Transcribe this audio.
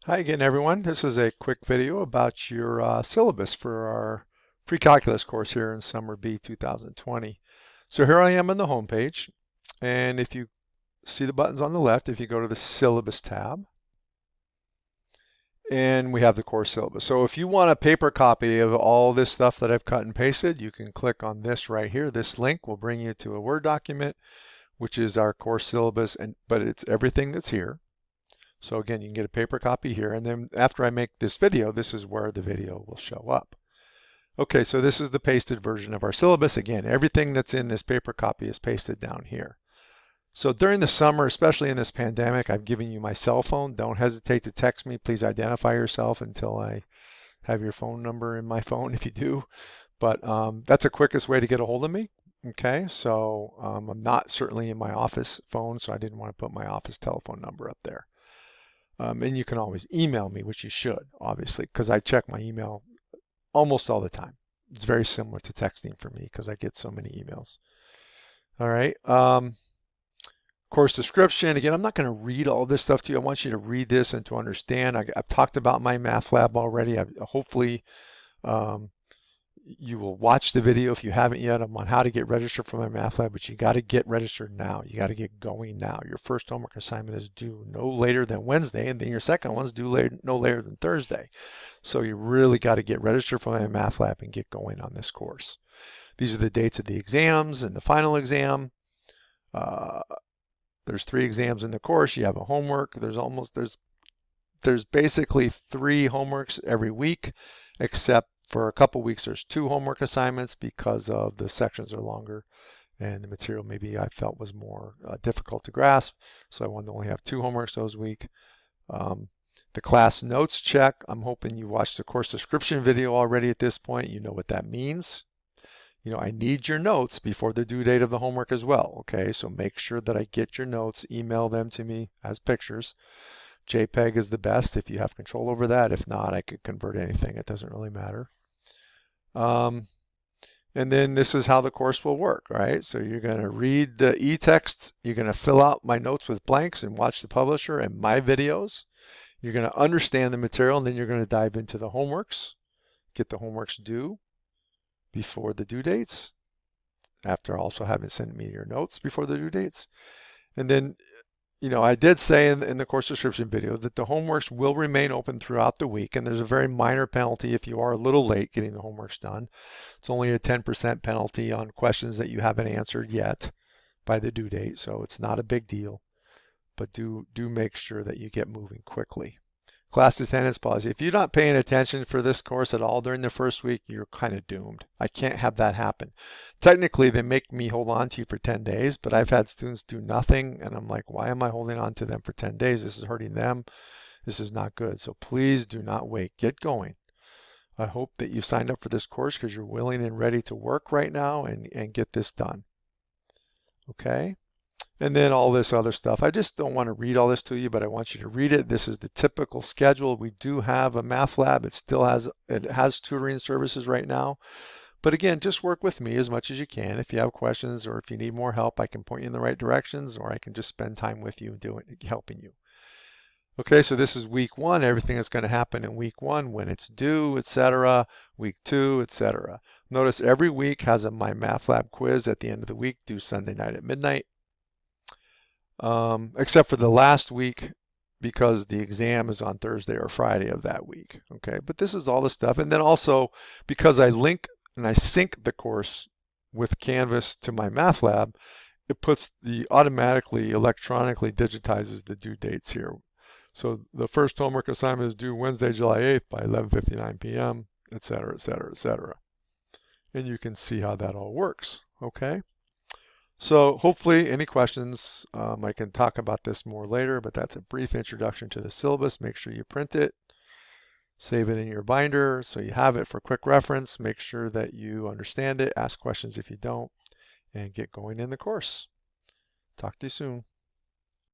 Hi again, everyone. This is a quick video about your syllabus for our Precalculus course here in Summer B 2020. So here I am on the home page, and if you see the buttons on the left, if you go to the Syllabus tab, and we have the course syllabus. So if you want a paper copy of all this stuff that I've cut and pasted, you can click on this right here. This link will bring you to a Word document, which is our course syllabus, but it's everything that's here. So again, you can get a paper copy here, and then after I make this video, this is where the video will show up. Okay, so this is the pasted version of our syllabus. Again, everything that's in this paper copy is pasted down here. So during the summer, especially in this pandemic, I've given you my cell phone. Don't hesitate to text me. Please identify yourself until I have your phone number in my phone if you do. But that's the quickest way to get a hold of me. Okay, so I'm not certainly in my office phone, so I didn't want to put my office telephone number up there. And you can always email me, which you should, obviously, because I check my email almost all the time. It's very similar to texting for me because I get so many emails. All right. Course description. Again, I'm not going to read all this stuff to you. I want you to read this and to understand. I've talked about my math lab already. Hopefully, you will watch the video if you haven't yet on how to get registered for my math lab, but you got to get registered now. You got to get going now. Your first homework assignment is due no later than Wednesday, and then your second one's due no later than Thursday. So you really got to get registered for my math lab and get going on this course. These are the dates of the exams and the final exam. There's 3 exams in the course. You have a homework. There's basically 3 homeworks every week, except for a couple weeks there's 2 homework assignments because of the sections are longer and the material maybe I felt was more difficult to grasp. So I wanted to only have 2 homeworks those week. The class notes check. I'm hoping you watched the course description video already at this point. You know what that means. You know, I need your notes before the due date of the homework as well. Okay, so make sure that I get your notes, email them to me as pictures. JPEG is the best if you have control over that. If not, I could convert anything. It doesn't really matter. And then this is how the course will work, right? So you're going to read the e-text. You're going to fill out my notes with blanks and watch the publisher and my videos. You're going to understand the material, and then you're going to dive into the homeworks, get the homeworks due before the due dates, after also having sent me your notes before the due dates. And then, you know, I did say in the course description video that the homeworks will remain open throughout the week, and there's a very minor penalty if you are a little late getting the homeworks done. It's only a 10% penalty on questions that you haven't answered yet by the due date, so it's not a big deal. But do make sure that you get moving quickly. Class attendance policy. If you're not paying attention for this course at all during the first week, you're kind of doomed. I can't have that happen. Technically, they make me hold on to you for 10 days, but I've had students do nothing, and I'm like, why am I holding on to them for 10 days? This is hurting them. This is not good. So please do not wait. Get going. I hope that you've signed up for this course because you're willing and ready to work right now and get this done. Okay? And then all this other stuff. I just don't want to read all this to you, but I want you to read it. This is the typical schedule. We do have a math lab. It has tutoring services right now. But again, just work with me as much as you can. If you have questions or if you need more help, I can point you in the right directions, or I can just spend time with you and helping you. Okay, so this is week 1, everything that's going to happen in week 1, when it's due, etc. Week 2, etc. Notice every week has my math lab quiz at the end of the week, due Sunday night at midnight. Except for the last week because the exam is on Thursday or Friday of that week. Okay, but this is all the stuff. And then also because I link and I sync the course with Canvas to my math lab, it automatically electronically digitizes the due dates here. So the first homework assignment is due Wednesday, July 8th by 11:59 p.m., etc., etc., etc. And you can see how that all works. Okay. So hopefully any questions, I can talk about this more later, but that's a brief introduction to the syllabus. Make sure you print it, save it in your binder so you have it for quick reference. Make sure that you understand it, ask questions if you don't, and get going in the course. Talk to you soon.